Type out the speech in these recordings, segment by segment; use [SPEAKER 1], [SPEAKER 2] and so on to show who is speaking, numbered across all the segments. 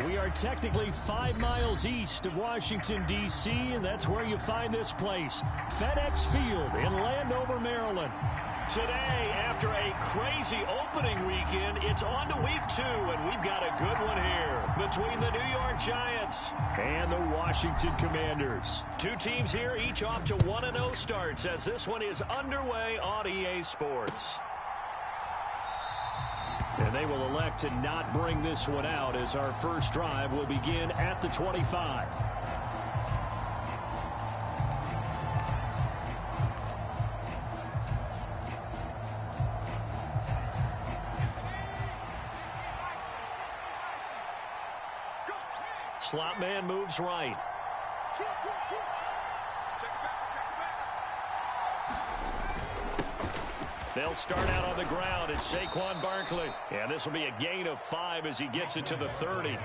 [SPEAKER 1] We are technically 5 miles east of Washington, D.C., and that's where you find this place, FedEx Field in Landover, Maryland. Today, after a crazy opening weekend, it's on to week 2, and we've got a good one here between the New York Giants and the Washington Commanders. Two teams here, each off to 1-0 starts as this one is underway on EA Sports. And they will elect to not bring this one out as our first drive will begin at the 25. Slot man moves right. They'll start out on the ground. It's Saquon Barkley. And this will be a gain of 5 as he gets it to the 30.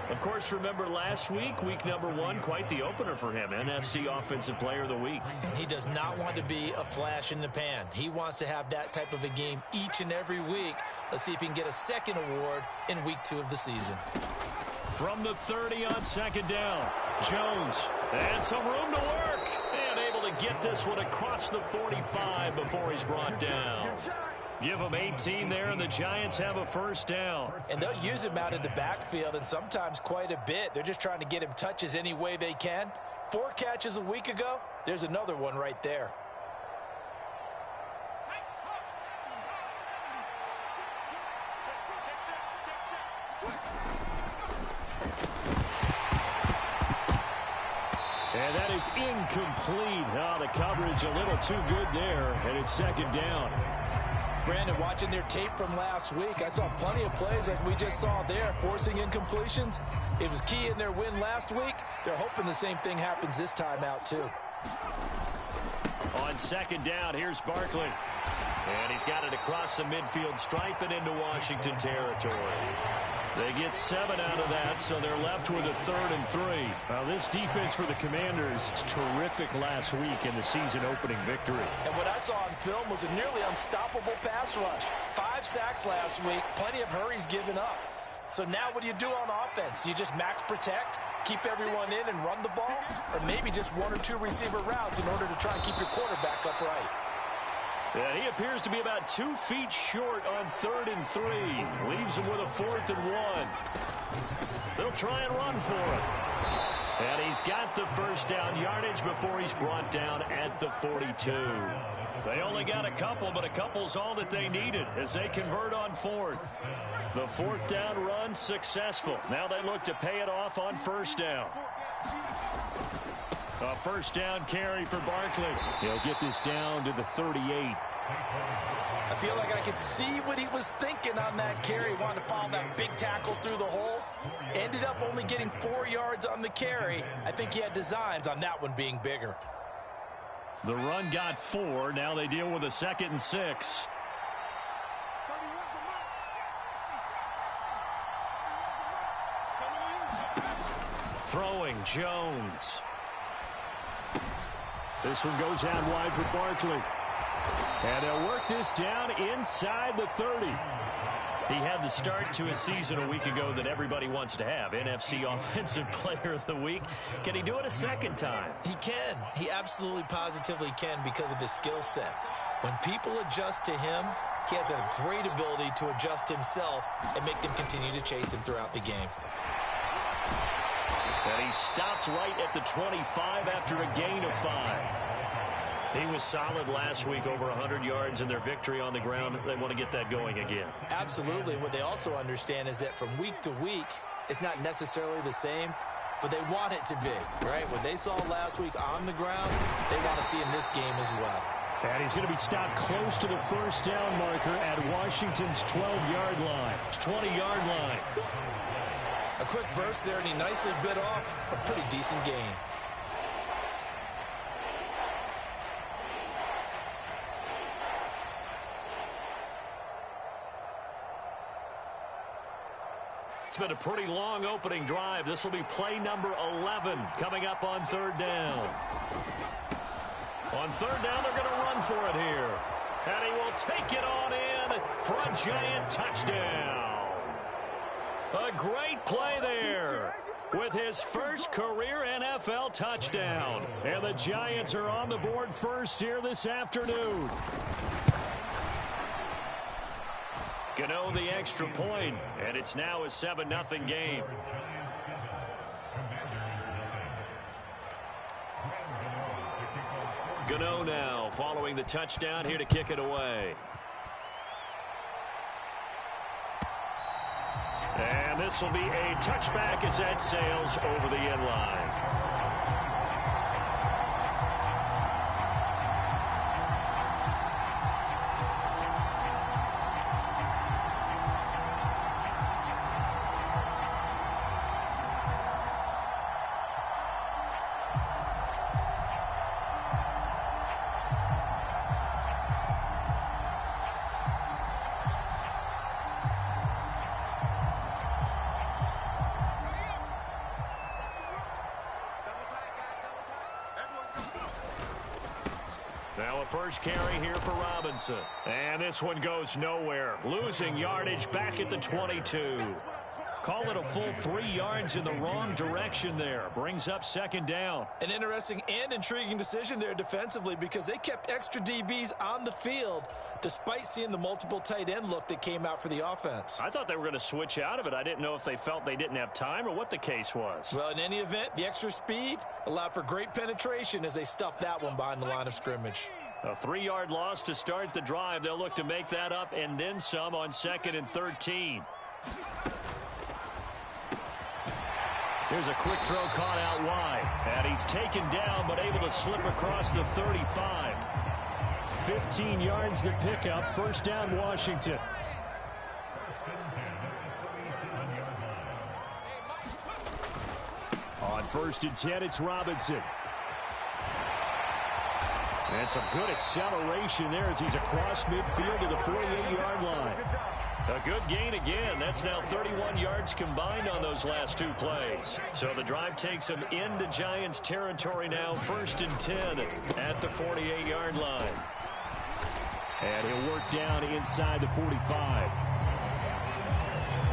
[SPEAKER 1] Of course, remember last week, week number 1, quite the opener for him. NFC Offensive Player of the Week.
[SPEAKER 2] And he does not want to be a flash in the pan. He wants to have that type of a game each and every week. Let's see if he can get a second award in week 2 of the season.
[SPEAKER 1] From the 30 on second down, Jones, and some room to work, and able to get this one across the 45 before he's brought down. Give him 18 there, and the Giants have a first down.
[SPEAKER 2] And they'll use him out in the backfield, and sometimes quite a bit. They're just trying to get him touches any way they can. 4 catches a week ago, there's another one right there.
[SPEAKER 1] And that is incomplete. Oh, the coverage a little too good there, and it's second down.
[SPEAKER 2] Brandon, watching their tape from last week, I saw plenty of plays like we just saw there, forcing incompletions. It was key in their win last week. They're hoping the same thing happens this time out, too.
[SPEAKER 1] On second down, here's Barkley. And he's got it across the midfield stripe and into Washington territory. They get 7 out of that, so they're left with a 3rd and 3. Well, this defense for the Commanders is terrific last week in the season-opening victory.
[SPEAKER 2] And what I saw on film was a nearly unstoppable pass rush. 5 sacks last week, plenty of hurries given up. So now what do you do on offense? You just max protect, keep everyone in and run the ball? Or maybe just 1 or 2 receiver routes in order to try and keep your quarterback upright?
[SPEAKER 1] And he appears to be about 2 feet short on 3rd and 3. Leaves him with a 4th and 1. They'll try and run for it. And he's got the first down yardage before he's brought down at the 42. They only got a couple, but a couple's all that they needed as they convert on 4th. The 4th down run successful. Now they look to pay it off on 1st down. A first down carry for Barkley. He'll get this down to the 38.
[SPEAKER 2] I feel like I could see what he was thinking on that carry. Wanted to follow that big tackle through the hole. Ended up only getting 4 yards on the carry. I think he had designs on that one being bigger.
[SPEAKER 1] The run got 4. Now they deal with a 2nd and 6. Throwing Jones. This one goes out wide for Barkley. And they'll work this down inside the 30. He had the start to his season a week ago that everybody wants to have. NFC Offensive Player of the Week. Can he do it a second time?
[SPEAKER 2] He can. He absolutely positively can because of his skill set. When people adjust to him, he has a great ability to adjust himself and make them continue to chase him throughout the game.
[SPEAKER 1] And he stopped right at the 25 after a gain of 5. He was solid last week, over 100 yards in their victory on the ground. They want to get that going again.
[SPEAKER 2] Absolutely. What they also understand is that from week to week, it's not necessarily the same, but they want it to be, right? What they saw last week on the ground, they want to see in this game as well.
[SPEAKER 1] And he's going to be stopped close to the first down marker at Washington's 12-yard line. 20-yard line.
[SPEAKER 2] A quick burst there, and he nicely bit off a pretty decent gain.
[SPEAKER 1] It's been a pretty long opening drive. This will be play number 11 coming up on 3rd down. On 3rd down, they're going to run for it here. And he will take it on in for a Giant touchdown. A great play there with his first career NFL touchdown. And the Giants are on the board first here this afternoon. Gano the extra point, and it's now a 7-0 game. Gano now following the touchdown here to kick it away. And this will be a touchback as that sails over the end line. Now a first carry here for Robinson. And this one goes nowhere. Losing yardage back at the 22. Call it a full 3 yards in the wrong direction there. Brings up second down.
[SPEAKER 2] An interesting and intriguing decision there defensively because they kept extra DBs on the field despite seeing the multiple tight end look that came out for the offense.
[SPEAKER 1] I thought they were going to switch out of it. I didn't know if they felt they didn't have time or what the case was.
[SPEAKER 2] Well, in any event, the extra speed allowed for great penetration as they stuffed that one behind the line of scrimmage.
[SPEAKER 1] A 3-yard loss to start the drive. They'll look to make that up and then some on 2nd and 13. Here's a quick throw caught out wide. And he's taken down but able to slip across the 35. 15 yards to pick up. First down, Washington. On 1st and 10, it's Robinson. And some good acceleration there as he's across midfield to the 48-yard line. A good gain again. That's now 31 yards combined on those last 2 plays. So the drive takes him into Giants territory now. 1st and 10 at the 48-yard line. And he'll work down inside the 45.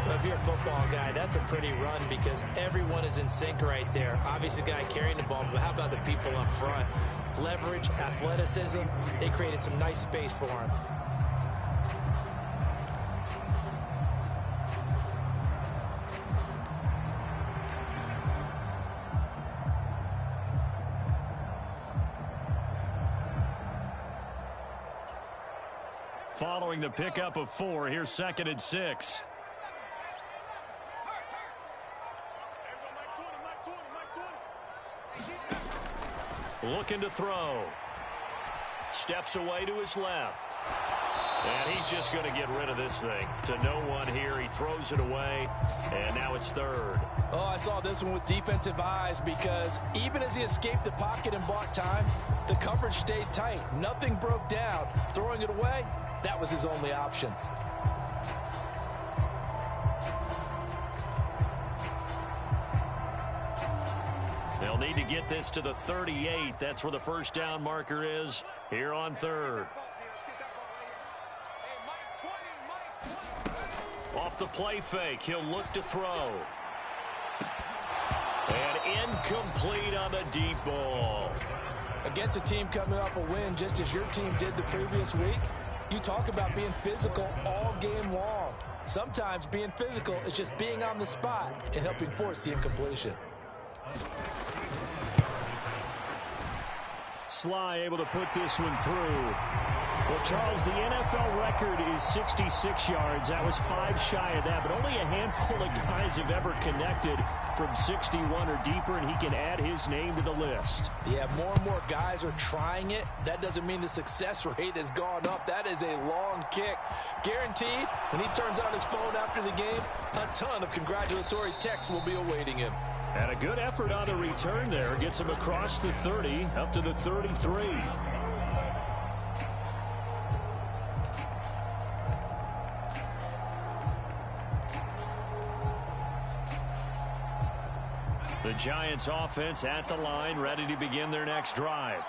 [SPEAKER 3] Well, if you're a football guy, that's a pretty run because everyone is in sync right there. Obviously, the guy carrying the ball, but how about the people up front? Leverage, athleticism, they created some nice space for him.
[SPEAKER 1] Following the pickup of 4, here's 2nd and 6. Looking to throw. Steps away to his left. And he's just going to get rid of this thing. To no one here. He throws it away. And now it's 3rd.
[SPEAKER 2] Oh, I saw this one with defensive eyes because even as he escaped the pocket and bought time, the coverage stayed tight. Nothing broke down. Throwing it away, that was his only option.
[SPEAKER 1] They'll need to get this to the 38. That's where the first down marker is here on 3rd. Off the play fake, he'll look to throw. And incomplete on the deep ball.
[SPEAKER 2] Against a team coming off a win just as your team did the previous week, you talk about being physical all game long. Sometimes being physical is just being on the spot and helping force the incompletion.
[SPEAKER 1] Sly able to put this one through. Well, Charles, the NFL record is 66 yards. That was 5 shy of that, but only a handful of guys have ever connected from 61 or deeper, and he can add his name to the list.
[SPEAKER 2] Yeah, more and more guys are trying it. That doesn't mean the success rate has gone up. That is a long kick. Guaranteed, when he turns on his phone after the game, a ton of congratulatory texts will be awaiting him.
[SPEAKER 1] And a good effort on the return there. Gets him across the 30, up to the 33. The Giants offense at the line, ready to begin their next drive.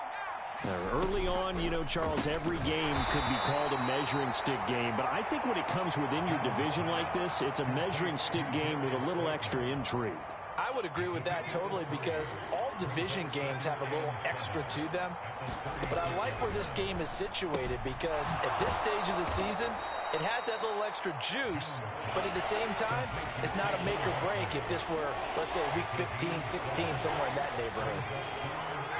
[SPEAKER 1] Early on, you know, Charles, every game could be called a measuring stick game. But I think when it comes within your division like this, it's a measuring stick game with a little extra intrigue.
[SPEAKER 2] I would agree with that totally because all division games have a little extra to them. But I like where this game is situated because at this stage of the season, it has that little extra juice, but at the same time, it's not a make or break if this were, let's say, week 15, 16, somewhere in that neighborhood.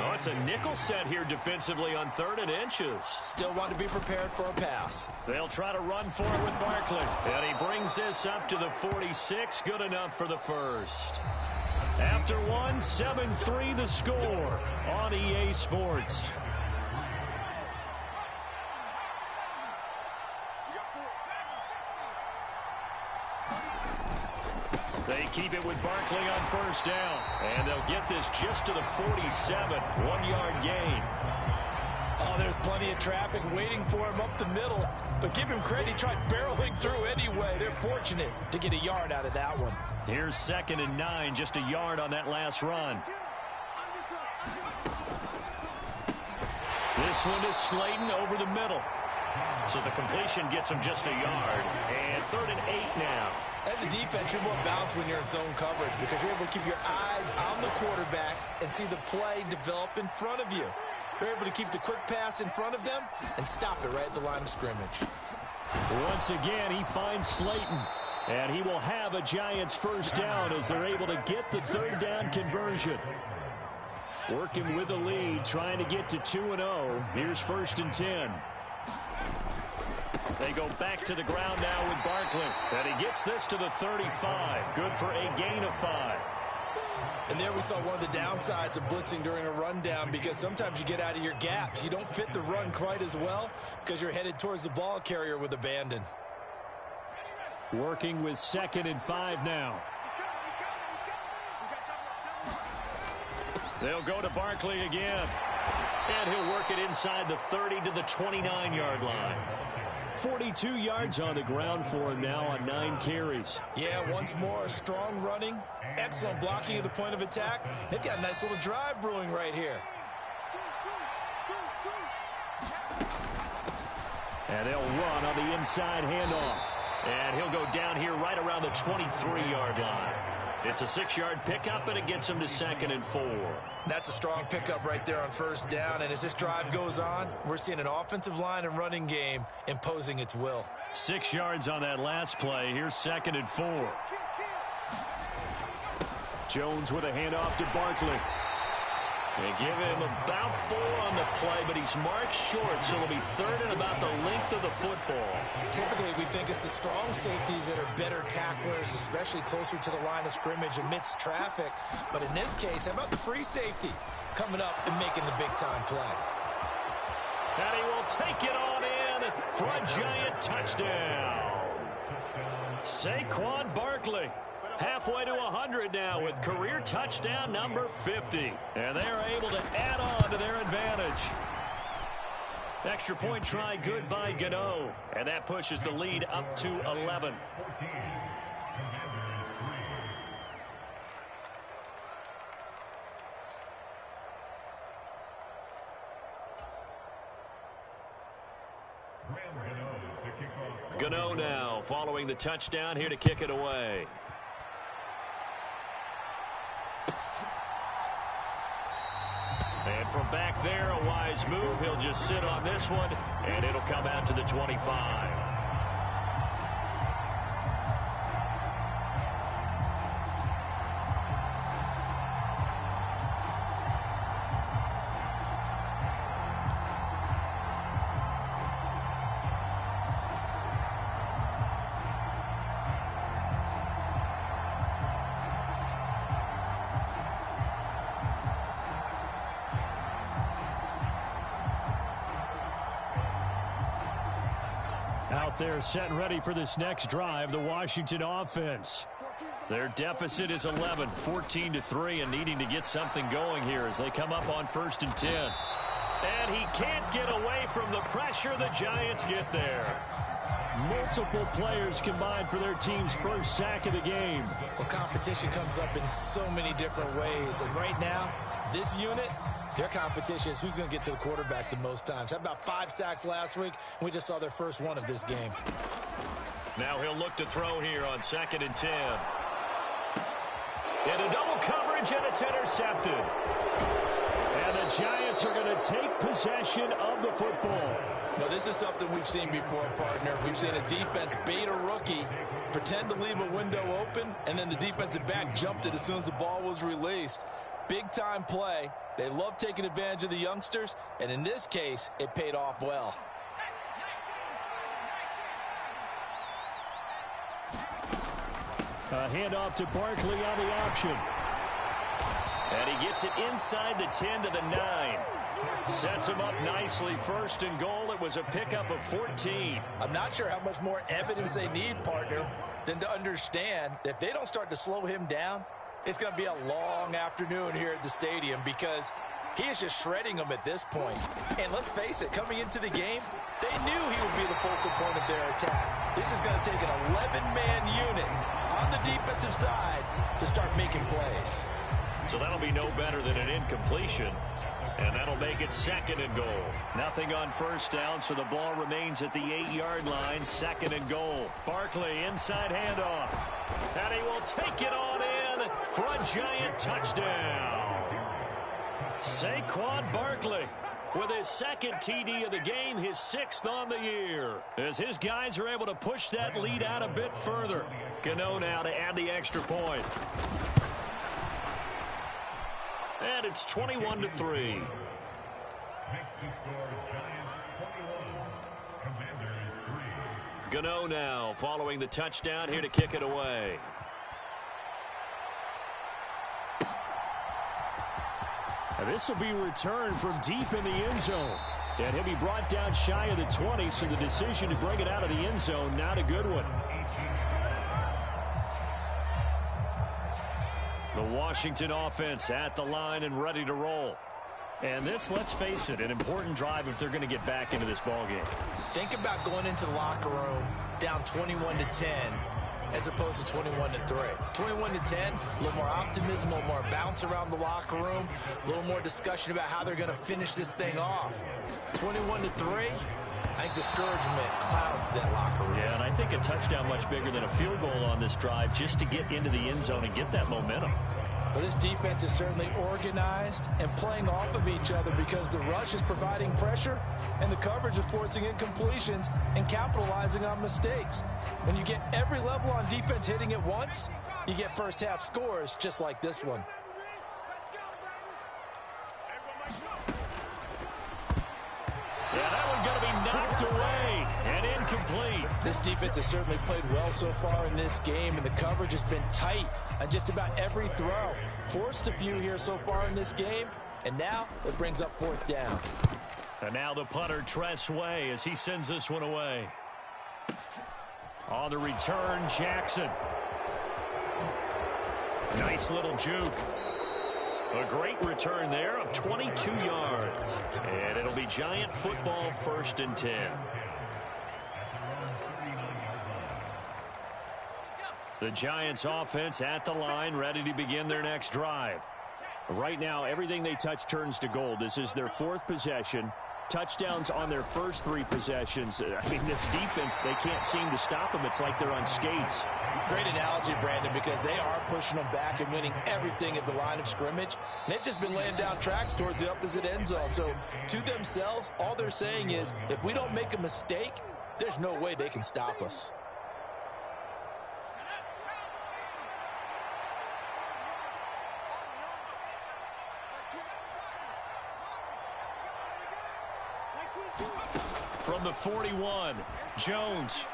[SPEAKER 1] Oh, it's a nickel set here defensively on 3rd and inches.
[SPEAKER 2] Still want to be prepared for a pass.
[SPEAKER 1] They'll try to run for it with Barkley. And he brings this up to the 46. Good enough for the first. After one, 7-3 the score on EA Sports. They keep it with Barkley on 1st down. And they'll get this just to the 47. 1-yard gain.
[SPEAKER 2] Oh, there's plenty of traffic waiting for him up the middle. But give him credit, he tried barreling through anyway. They're fortunate to get a yard out of that one.
[SPEAKER 1] Here's 2nd and 9, just a yard on that last run. This one is Slayton over the middle. So the completion gets him just a yard. And 3rd and 8 now.
[SPEAKER 2] As a defense, you're more balanced when you're in zone coverage because you're able to keep your eyes on the quarterback and see the play develop in front of you. You're able to keep the quick pass in front of them and stop it right at the line of scrimmage.
[SPEAKER 1] Once again, he finds Slayton. And he will have a Giants 1st down as they're able to get the 3rd down conversion. Working with the lead, trying to get to 2-0. Here's 1st and 10. They go back to the ground now with Barkley. And he gets this to the 35. Good for a gain of 5.
[SPEAKER 2] And there we saw one of the downsides of blitzing during a rundown because sometimes you get out of your gaps. You don't fit the run quite as well because you're headed towards the ball carrier with abandon.
[SPEAKER 1] Working with 2nd and 5 now. They'll go to Barkley again. And he'll work it inside the 30 to the 29-yard line. 42 yards on the ground for him now on 9 carries.
[SPEAKER 2] Yeah, once more, strong running, excellent blocking at the point of attack. They've got a nice little drive brewing right here.
[SPEAKER 1] And they'll run on the inside handoff. And he'll go down here right around the 23-yard line. It's a 6-yard pickup, and it gets him to 2nd and 4.
[SPEAKER 2] That's a strong pickup right there on 1st down. And as this drive goes on, we're seeing an offensive line and running game imposing its will.
[SPEAKER 1] 6 yards on that last play. Here's 2nd and 4. Jones with a handoff to Barkley. They give him about 4 on the play, but he's marked short, so it'll be 3rd and about the length of the football.
[SPEAKER 2] Typically, we think it's the strong safeties that are better tacklers, especially closer to the line of scrimmage amidst traffic. But in this case, how about the free safety coming up and making the big-time play?
[SPEAKER 1] And he will take it on in for a Giant touchdown. Saquon Barkley. Halfway to 100 now with career touchdown number 50. And they're able to add on to their advantage. Extra point try good by Gano. And that pushes the lead up to 11. Gano now following the touchdown here to kick it away. And from back there, a wise move. He'll just sit on this one, and it'll come out to the 25. Out there set and ready for this next drive, the Washington offense. Their deficit is 11, 14-3, and needing to get something going here as they come up on 1st and 10. And he can't get away from the pressure. The Giants get there. Multiple players combined for their team's first sack of the game.
[SPEAKER 2] Well, competition comes up in so many different ways. And right now, this unit
[SPEAKER 3] Their competition is who's going to get to the quarterback the most times. How about 5 sacks last week? We just saw their first one of this game.
[SPEAKER 1] Now he'll look to throw here on 2nd and 10. Into double coverage, and it's intercepted. And the Giants are going to take possession of the football.
[SPEAKER 2] Well, this is something we've seen before, partner. We've seen a defense bait a rookie, pretend to leave a window open, and then the defensive back jumped it as soon as the ball was released. Big-time play. They love taking advantage of the youngsters, and in this case, it paid off well.
[SPEAKER 1] A handoff to Barkley on the option. And he gets it inside the 10 to the 9. Sets him up nicely. 1st and goal. It was a pickup of 14.
[SPEAKER 2] I'm not sure how much more evidence they need, partner, than to understand that if they don't start to slow him down, it's going to be a long afternoon here at the stadium because he is just shredding them at this point. And let's face it, coming into the game, they knew he would be the focal point of their attack. This is going to take an 11-man unit on the defensive side to start making plays.
[SPEAKER 1] So that'll be no better than an incompletion. And that'll make it 2nd and goal. Nothing on 1st down, so the ball remains at the 8-yard line. 2nd and goal. Barkley inside handoff. And he will take it on in for a Giant touchdown. Saquon Barkley with his 2nd TD of the game, his 6th on the year. As his guys are able to push that lead out a bit further. Gano now to add the extra point. And it's 21-3. Gano now following the touchdown here to kick it away. And this will be returned from deep in the end zone. And he'll be brought down shy of the 20, so the decision to bring it out of the end zone, not a good one. The Washington offense at the line and ready to roll. And this, let's face it, an important drive if they're going to get back into this ballgame.
[SPEAKER 3] Think about going into the locker room down 21-10 as opposed to 21-3. 21-10, a little more optimism, a little more bounce around the locker room, a little more discussion about how they're going to finish this thing off. 21-3, I think discouragement clouds that locker room.
[SPEAKER 1] Yeah, and I think a touchdown much bigger than a field goal on this drive just to get into the end zone and get that momentum.
[SPEAKER 2] Well, this defense is certainly organized and playing off of each other because the rush is providing pressure and the coverage is forcing incompletions and capitalizing on mistakes. When you get every level on defense hitting at once, you get first half scores just like this one.
[SPEAKER 1] Yeah, that one's going to be knocked away and incomplete.
[SPEAKER 2] This defense has certainly played well so far in this game, and the coverage has been tight on just about every throw. Forced a few here so far in this game, and now it brings up 4th down.
[SPEAKER 1] And now the punter, Tress Way, as he sends this one away. On the return, Jackson. Nice little juke. A great return there of 22 yards. And it'll be Giant football, 1st and 10. The Giants offense at the line, ready to begin their next drive. Right now, everything they touch turns to gold. This is their 4th possession. Touchdowns on their first 3 possessions. I mean, this defense, they can't seem to stop them. It's like they're on skates.
[SPEAKER 2] Great analogy, Brandon, because they are pushing them back and winning everything at the line of scrimmage. And they've just been laying down tracks towards the opposite end zone. So to themselves, all they're saying is, if we don't make a mistake, there's no way they can stop us.
[SPEAKER 1] From the 41, Jones.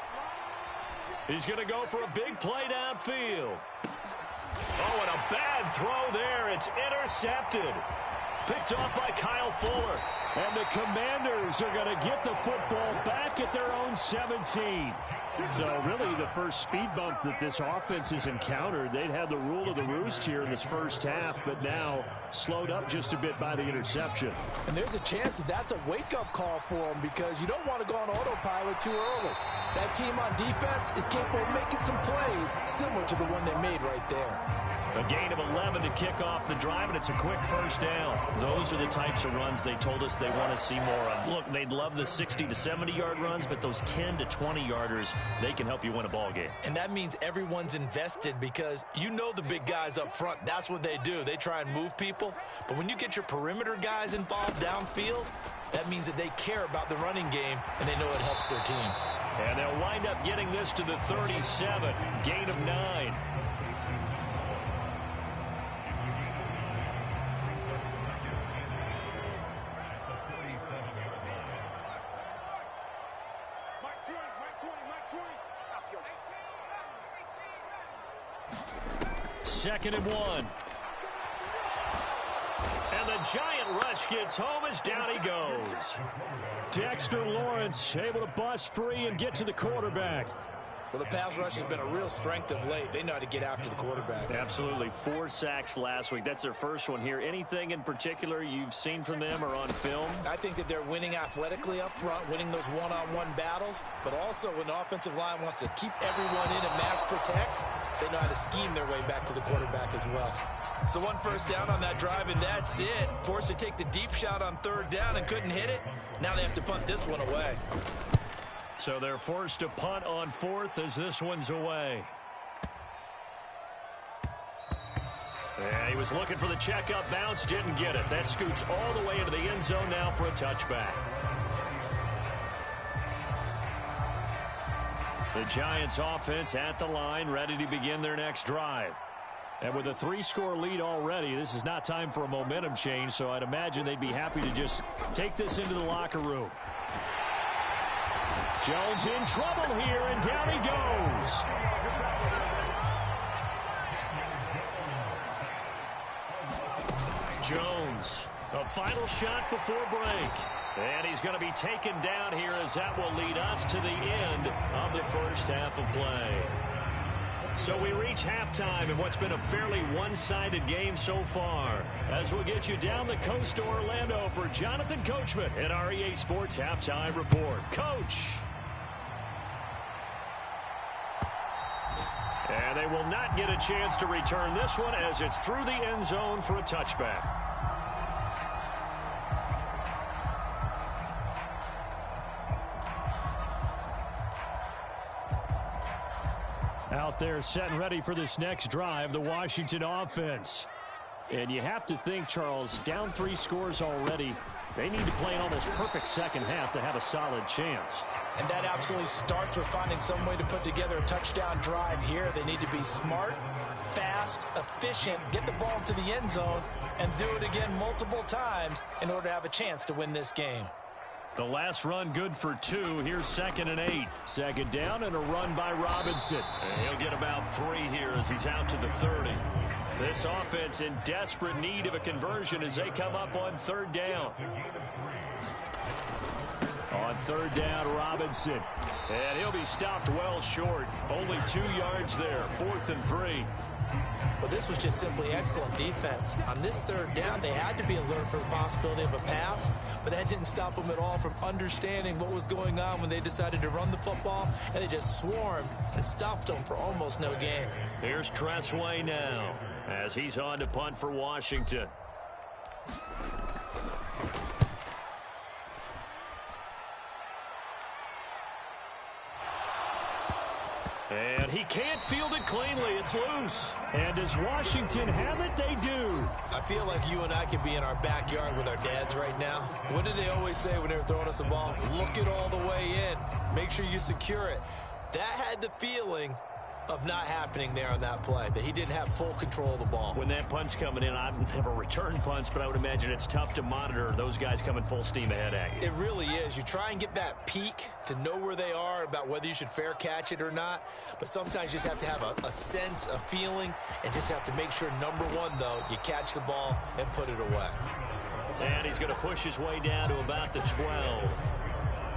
[SPEAKER 1] He's going to go for a big play downfield. Oh, and a bad throw there. It's intercepted. Picked off by Kyle Fuller. And the Commanders are going to get the football back at their own 17. So really the first speed bump that this offense has encountered. They'd had the rule of the roost here in this first half, but now slowed up just a bit by the interception.
[SPEAKER 2] And there's a chance that that's a wake-up call for them because you don't want to go on autopilot too early. That team on defense is capable of making some plays similar to the one they made right there.
[SPEAKER 1] A gain of 11 to kick off the drive, and it's a quick first down. Those are the types of runs they told us they want to see more of. Look, they'd love the 60 to 70-yard runs, but those 10 to 20-yarders, they can help you win a ball game.
[SPEAKER 2] And that means everyone's invested because you know the big guys up front, that's what they do. They try and move people. But when you get your perimeter guys involved downfield, that means that they care about the running game, and they know it helps their team.
[SPEAKER 1] And they'll wind up getting this to the 37, gain of 9. Second and 1. And the giant rush gets home as down he goes. Dexter Lawrence able to bust free and get to the quarterback.
[SPEAKER 2] Well, the pass rush has been a real strength of late. They know how to get after the quarterback.
[SPEAKER 1] Absolutely. 4 sacks last week. That's their first one here. Anything in particular you've seen from them or on film?
[SPEAKER 2] I think that they're winning athletically up front, winning those one-on-one battles, but also when the offensive line wants to keep everyone in and mass protect, they know how to scheme their way back to the quarterback as well. So 1 first down on that drive, and that's it. Forced to take the deep shot on 3rd down and couldn't hit it. Now they have to punt this one away.
[SPEAKER 1] So they're forced to punt on 4th as this one's away. Yeah, he was looking for the checkup bounce, didn't get it. That scoots all the way into the end zone now for a touchback. The Giants offense at the line, ready to begin their next drive. And with a 3-score lead already, this is not time for a momentum change, so I'd imagine they'd be happy to just take this into the locker room. Jones in trouble here, and down he goes. Jones, a final shot before break. And he's going to be taken down here as that will lead us to the end of the first half of play. So we reach halftime in what's been a fairly one-sided game so far. As we'll get you down the coast to Orlando for Jonathan Coachman at our EA Sports Halftime Report. Coach. And they will not get a chance to return this one as it's through the end zone for a touchback. Out there set and ready for this next drive, the Washington offense. And you have to think, Charles, down 3 scores already. They need to play an almost perfect second half to have a solid chance.
[SPEAKER 2] And that absolutely starts with finding some way to put together a touchdown drive here. They need to be smart, fast, efficient, get the ball to the end zone, and do it again multiple times in order to have a chance to win this game.
[SPEAKER 1] The last run good for 2. Here's 2nd and 8. Second down and a run by Robinson. And he'll get about 3 here as he's out to the 30. This offense in desperate need of a conversion as they come up on 3rd down. On 3rd down, Robinson. And he'll be stopped well short. Only 2 yards there. 4th and 3.
[SPEAKER 2] Well, this was just simply excellent defense. On this 3rd down, they had to be alert for the possibility of a pass, but that didn't stop them at all from understanding what was going on when they decided to run the football, and they just swarmed and stuffed them for almost no gain.
[SPEAKER 1] Here's Tressway now as he's on to punt for Washington. And he can't field it cleanly. It's loose. And does Washington have it? They do.
[SPEAKER 2] I feel like you and I could be in our backyard with our dads right now. What did they always say when they were throwing us the ball? Look it all the way in. Make sure you secure it. That had the feeling of not happening there on that play, that he didn't have full control of the ball.
[SPEAKER 1] When that punt's coming in, I've never returned punts, but I would imagine it's tough to monitor those guys coming full steam ahead at you.
[SPEAKER 2] It really is. You try and get that peek to know where they are about whether you should fair catch it or not, but sometimes you just have to have a sense, a feeling, and just have to make sure, number one, though, you catch the ball and put it away.
[SPEAKER 1] And he's going to push his way down to about the 12.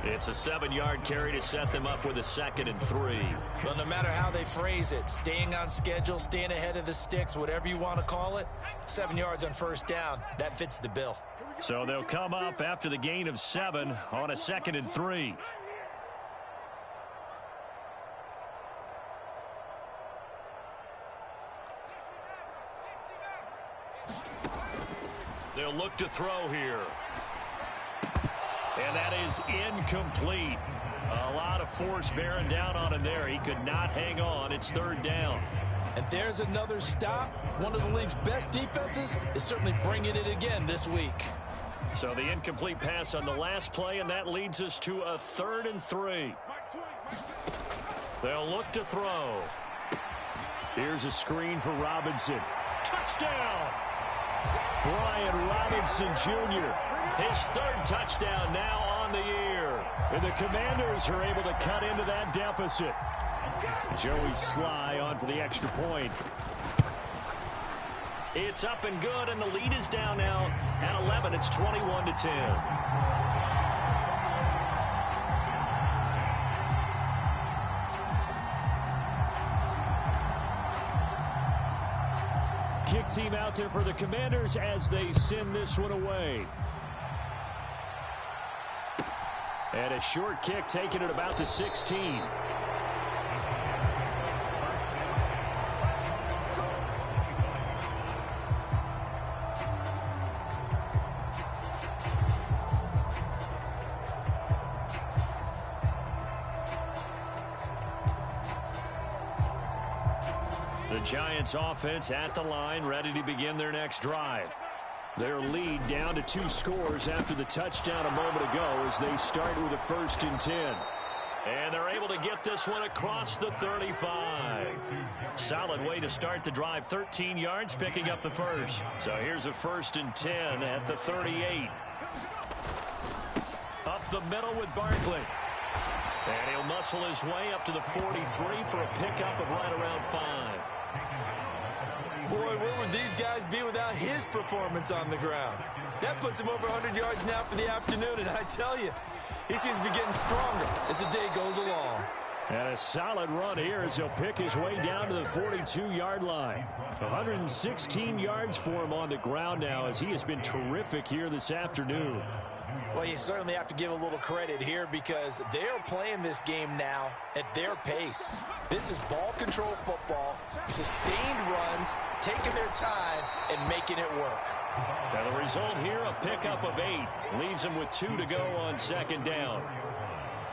[SPEAKER 1] It's a 7-yard carry to set them up with a 2nd and 3.
[SPEAKER 2] Well, no matter how they phrase it, staying on schedule, staying ahead of the sticks, whatever you want to call it, 7 yards on 1st down, that fits the bill.
[SPEAKER 1] So they'll come up after the gain of 7 on a 2nd and 3. They'll look to throw here. And that is incomplete. A lot of force bearing down on him there. He could not hang on. It's third down.
[SPEAKER 2] And there's another stop. One of the league's best defenses is certainly bringing it again this week.
[SPEAKER 1] So the incomplete pass on the last play, and that leads us to a 3rd and 3. They'll look to throw. Here's a screen for Robinson. Touchdown! Brian Robinson Jr. His 3rd touchdown now on the year. And the Commanders are able to cut into that deficit. Joey Sly on for the extra point. It's up and good, and the lead is down now at 11. It's 21-10. Kick team out there for the Commanders as they send this one away. And a short kick taken at about the 16. The Giants offense at the line, ready to begin their next drive. Their lead down to 2 scores after the touchdown a moment ago as they start with a 1st and 10. And they're able to get this one across the 35. Solid way to start the drive. 13 yards, picking up the first. So here's a 1st and 10 at the 38. Up the middle with Barkley. And he'll muscle his way up to the 43 for a pickup of right around 5.
[SPEAKER 2] Boy, where would these guys be without his performance on the ground? That puts him over 100 yards now for the afternoon, and I tell you, he seems to be getting stronger as the day goes along.
[SPEAKER 1] And a solid run here as he'll pick his way down to the 42-yard line. 116 yards for him on the ground now as he has been terrific here this afternoon.
[SPEAKER 2] Well, you certainly have to give a little credit here because they're playing this game now at their pace. This is ball control football, sustained runs, taking their time, and making it work.
[SPEAKER 1] Now the result here, a pickup of 8. Leaves them with 2 to go on 2nd down.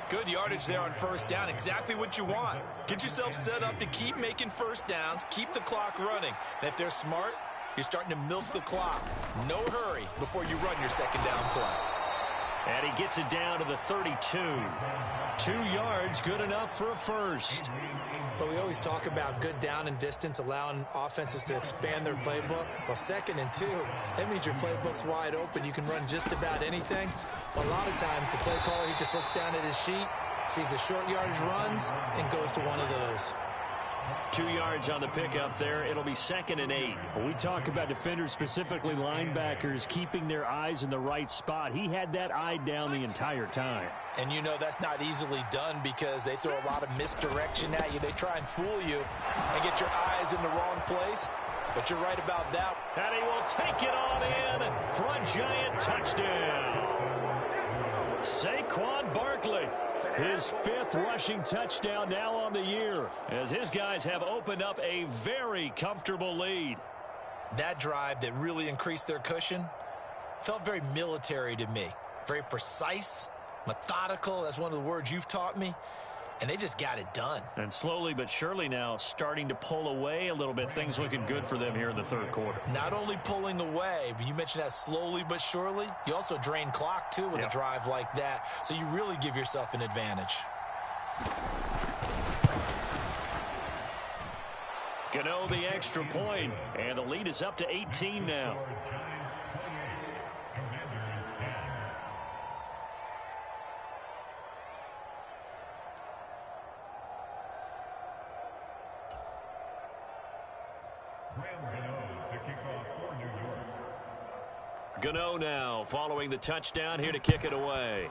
[SPEAKER 2] Good yardage there on 1st down. Exactly what you want. Get yourself set up to keep making 1st downs, keep the clock running. And if they're smart, you're starting to milk the clock. No hurry before you run your 2nd down play.
[SPEAKER 1] And he gets it down to the 32. 2 yards, good enough for a first.
[SPEAKER 3] But we always talk about good down and distance, allowing offenses to expand their playbook. Well, 2nd and 2, that means your playbook's wide open. You can run just about anything. But a lot of times, the play caller, he just looks down at his sheet, sees the short yardage runs, and goes to one of those.
[SPEAKER 1] 2 yards on the pickup there. It'll be 2nd and 8. When we talk about defenders, specifically linebackers, keeping their eyes in the right spot, he had that eye down the entire time.
[SPEAKER 2] And you know that's not easily done because they throw a lot of misdirection at you. They try and fool you and get your eyes in the wrong place. But you're right about that.
[SPEAKER 1] And he will take it on in for a Giant touchdown. Saquon Barkley. His 5th rushing touchdown now on the year as his guys have opened up a very comfortable lead.
[SPEAKER 2] That drive that really increased their cushion felt very military to me. Very precise, methodical. That's one of the words you've taught me. And they just got it done.
[SPEAKER 1] And slowly but surely now starting to pull away a little bit. Things looking good for them here in the 3rd quarter.
[SPEAKER 2] Not only pulling away, but you mentioned that slowly but surely. You also drain clock, too, with a drive like that. So you really give yourself an advantage.
[SPEAKER 1] Gano the extra point, and the lead is up to 18 now. Gano now following the touchdown here to kick it away.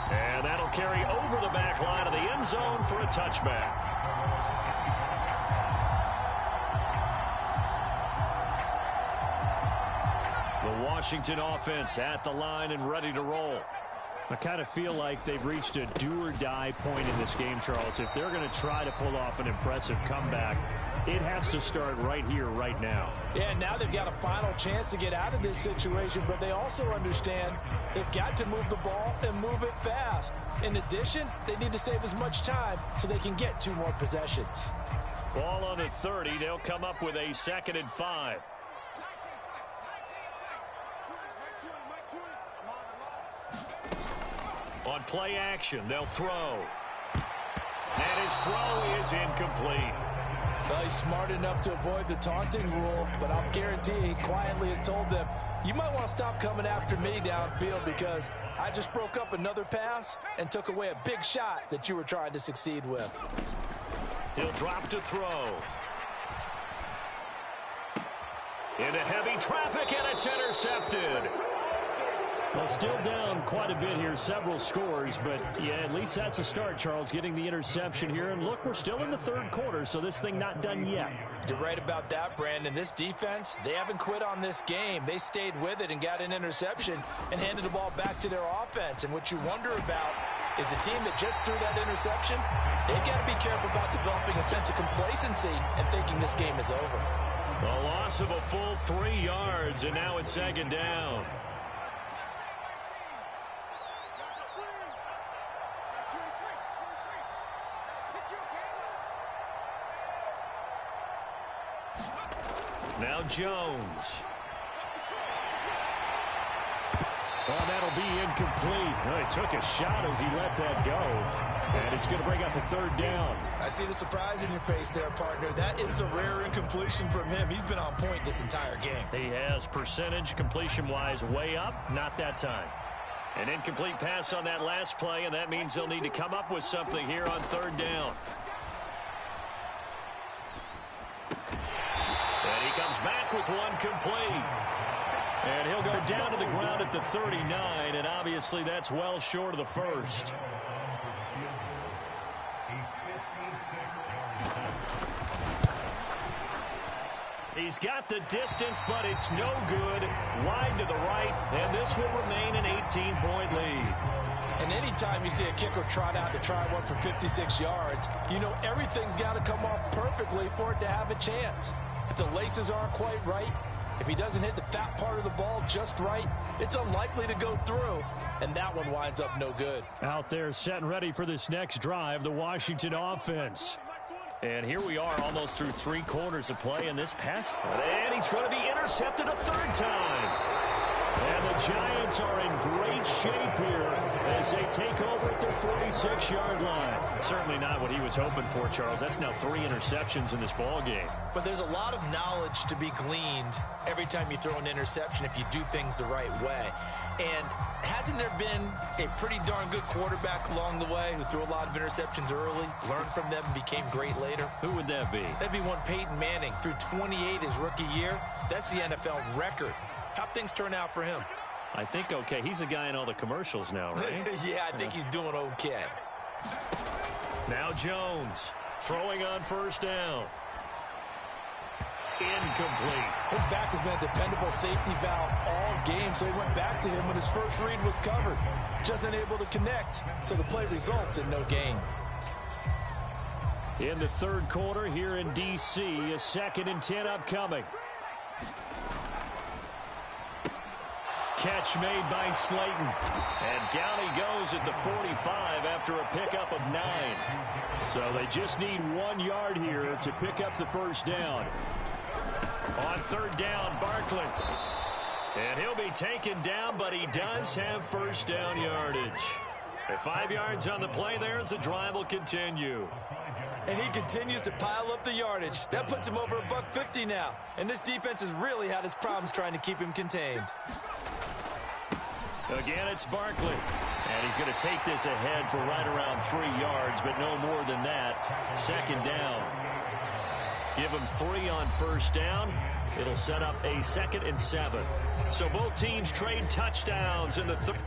[SPEAKER 1] And that'll carry over the back line of the end zone for a touchback. The Washington offense at the line and ready to roll. I kind of feel like they've reached a do-or-die point in this game, Charles. If they're going to try to pull off an impressive comeback, It has to start right here, right now.
[SPEAKER 2] Yeah, now they've got a final chance to get out of this situation, but they also understand they've got to move the ball and move it fast. In addition, they need to save as much time so they can get 2 more possessions.
[SPEAKER 1] Ball on the 30. They'll come up with a 2nd and 5. On play action, they'll throw. And his throw is incomplete.
[SPEAKER 2] Well, he's smart enough to avoid the taunting rule, but I'll guarantee he quietly has told them, you might want to stop coming after me downfield because I just broke up another pass and took away a big shot that you were trying to succeed with.
[SPEAKER 1] He'll drop to throw. Into heavy traffic, and it's intercepted. Well, still down quite a bit here, several scores, but yeah, at least that's a start, Charles, getting the interception here. And look, we're still in the 3rd quarter, so this thing not done yet.
[SPEAKER 2] You're right about that, Brandon. This defense, they haven't quit on this game. They stayed with it and got an interception and handed the ball back to their offense. And what you wonder about is the team that just threw that interception, they've got to be careful about developing a sense of complacency and thinking this game is over.
[SPEAKER 1] A loss of a full 3 yards, and now it's 2nd down. Now Jones. Oh, that'll be incomplete. Well, he took a shot as he let that go. And it's going to bring up a 3rd down.
[SPEAKER 2] I see the surprise in your face there, partner. That is a rare incompletion from him. He's been on point this entire game.
[SPEAKER 1] He has percentage completion-wise way up. Not that time. An incomplete pass on that last play, and that means they'll need to come up with something here on 3rd down. And he comes back with one complete. And he'll go down to the ground at the 39, and obviously that's well short of the first. He's got the distance, but it's no good. Wide to the right, and this will remain an 18-point lead.
[SPEAKER 2] And anytime you see a kicker trot out to try one for 56 yards, you know everything's got to come off perfectly for it to have a chance. If the laces aren't quite right, if he doesn't hit the fat part of the ball just right, it's unlikely to go through, and that one winds up no good.
[SPEAKER 1] Out there set and ready for this next drive, the Washington offense. And here we are almost through 3 quarters of play in this pass. And he's going to be intercepted a 3rd time. And the Giants are in great shape here as they take over at their 46-yard line. Certainly not what he was hoping for, Charles. That's now 3 interceptions in this ball game.
[SPEAKER 2] But there's a lot of knowledge to be gleaned every time you throw an interception if you do things the right way. And hasn't there been a pretty darn good quarterback along the way who threw a lot of interceptions early, learned from them, and became great later?
[SPEAKER 1] Who would that be?
[SPEAKER 2] That'd be one Peyton Manning. Threw 28 his rookie year. That's the NFL record. How'd things turn out for him?
[SPEAKER 1] I think okay. He's a guy in all the commercials now, right?
[SPEAKER 2] Yeah, I think he's doing okay.
[SPEAKER 1] Now Jones throwing on 1st down. Incomplete.
[SPEAKER 2] His back has been a dependable safety valve all game, so he went back to him when his first read was covered. Just unable to connect, so the play results in no gain.
[SPEAKER 1] In the 3rd quarter here in D.C., a 2nd and 10 upcoming. Catch made by Slayton. And down he goes at the 45 after a pickup of 9. So they just need 1 yard here to pick up the 1st down. On 3rd down, Barkley. And he'll be taken down, but he does have 1st down yardage. At 5 yards on the play there, as the drive will continue.
[SPEAKER 2] And he continues to pile up the yardage. That puts him over $150 now. And this defense has really had its problems trying to keep him contained.
[SPEAKER 1] Again, it's Barkley. And he's going to take this ahead for right around 3 yards, but no more than that. 2nd down. Give him 3 on 1st down. It'll set up a 2nd and 7. So both teams trade touchdowns in the 3rd.